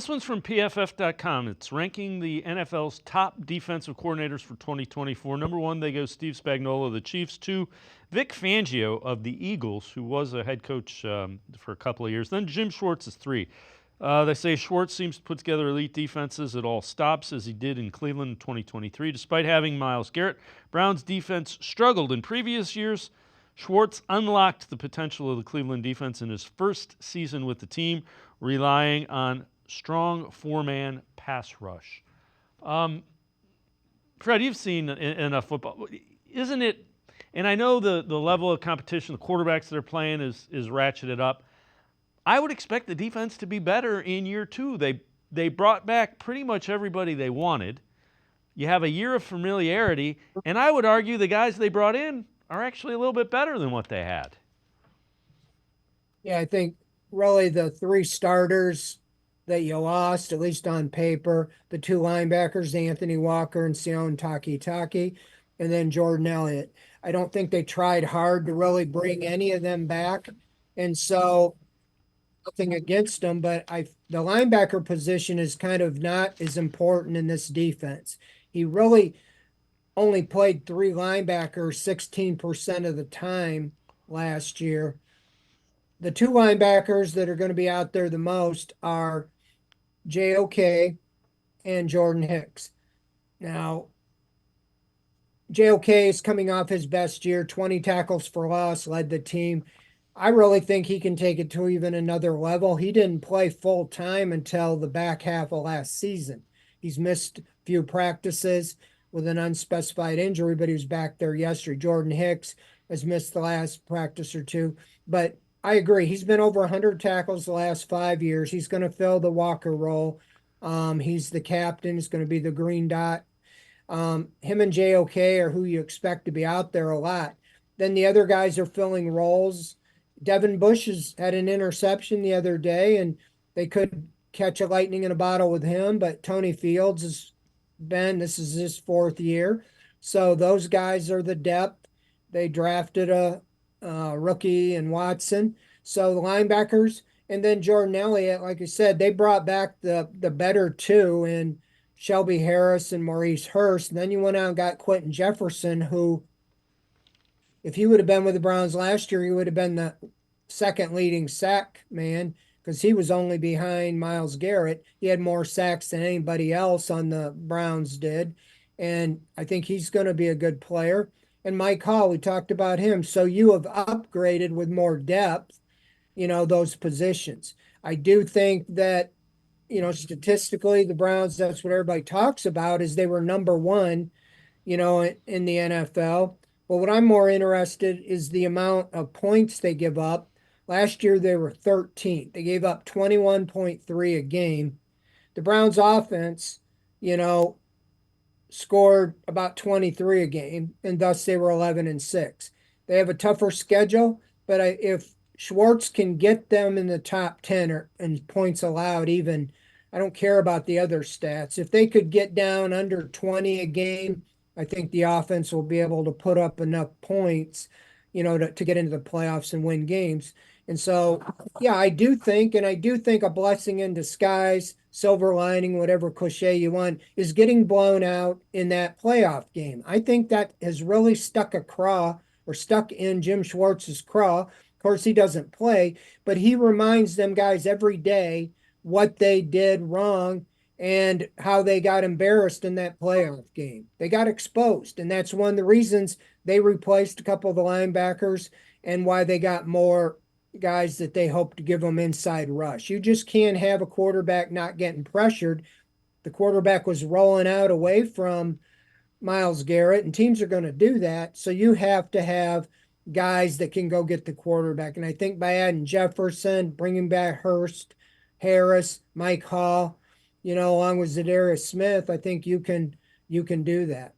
This one's from PFF.com. It's ranking the NFL's top defensive coordinators for 2024. Number 1, they go Steve Spagnuolo of the Chiefs. 2, Vic Fangio of the Eagles, who was a head coach for a couple of years. Then Jim Schwartz is 3. They say Schwartz seems to put together elite defenses at all stops, as he did in Cleveland in 2023. Despite having Myles Garrett, Browns' defense struggled in previous years. Schwartz unlocked the potential of the Cleveland defense in his first season with the team, relying on strong four-man pass rush. Fred, you've seen enough football. Isn't it, and I know the level of competition, the quarterbacks that are playing is ratcheted up. I would expect the defense to be better in year 2. They brought back pretty much everybody they wanted. You have a year of familiarity, and I would argue the guys they brought in are actually a little bit better than what they had. Yeah, I think really the 3 starters that you lost, at least on paper, the 2 linebackers, Anthony Walker and Sion Takitaki, and then Jordan Elliott. I don't think they tried hard to really bring any of them back. And so nothing against them, but the linebacker position is kind of not as important in this defense. He really only played 3 linebackers 16% of the time last year. The 2 linebackers that are going to be out there the most are JOK and Jordan Hicks. Now, JOK is coming off his best year, 20 tackles for loss, led the team. I really think he can take it to even another level. He didn't play full time until the back half of last season. He's missed a few practices with an unspecified injury, but he was back there yesterday. Jordan Hicks has missed the last practice or 2, but I agree. He's been over 100 tackles the last 5 years. He's going to fill the Walker role. He's the captain. He's going to be the green dot. Him and JOK are who you expect to be out there a lot. Then the other guys are filling roles. Devin Bush has had an interception the other day, and they could catch a lightning in a bottle with him, but Tony Fields this is his 4th year. So those guys are the depth. They drafted a rookie and Watson. So the linebackers, and then Jordan Elliott, like I said, they brought back the better 2 in Shelby Harris and Maurice Hurst. And then you went out and got Quentin Jefferson, who, if he would have been with the Browns last year, he would have been the 2nd leading sack man, because he was only behind Myles Garrett. He had more sacks than anybody else on the Browns did. And I think he's going to be a good player. And Mike Hall, we talked about him. So you have upgraded with more depth, those positions. I do think that, statistically, the Browns, that's what everybody talks about, is they were number 1, in the NFL. But what I'm more interested is the amount of points they give up. Last year, they were 13th. They gave up 21.3 a game. The Browns offense, scored about 23 a game, and thus they were 11-6. They have a tougher schedule, but if Schwartz can get them in the top 10 and points allowed, even, I don't care about the other stats. If they could get down under 20 a game, I think the offense will be able to put up enough points, to get into the playoffs and win games. And so, yeah, I do think a blessing in disguise, silver lining, whatever cliche you want, is getting blown out in that playoff game. I think that has really stuck in Jim Schwartz's craw. Of course, he doesn't play, but he reminds them guys every day what they did wrong and how they got embarrassed in that playoff game. They got exposed, and that's one of the reasons they replaced a couple of the linebackers and why they got more guys that they hope to give them inside rush. You just can't have a quarterback not getting pressured. The quarterback was rolling out away from Myles Garrett, and teams are going to do that. So you have to have guys that can go get the quarterback. And I think by adding Jefferson, bringing back Hurst, Harris, Mike Hall, along with Zadarius Smith, I think you can do that.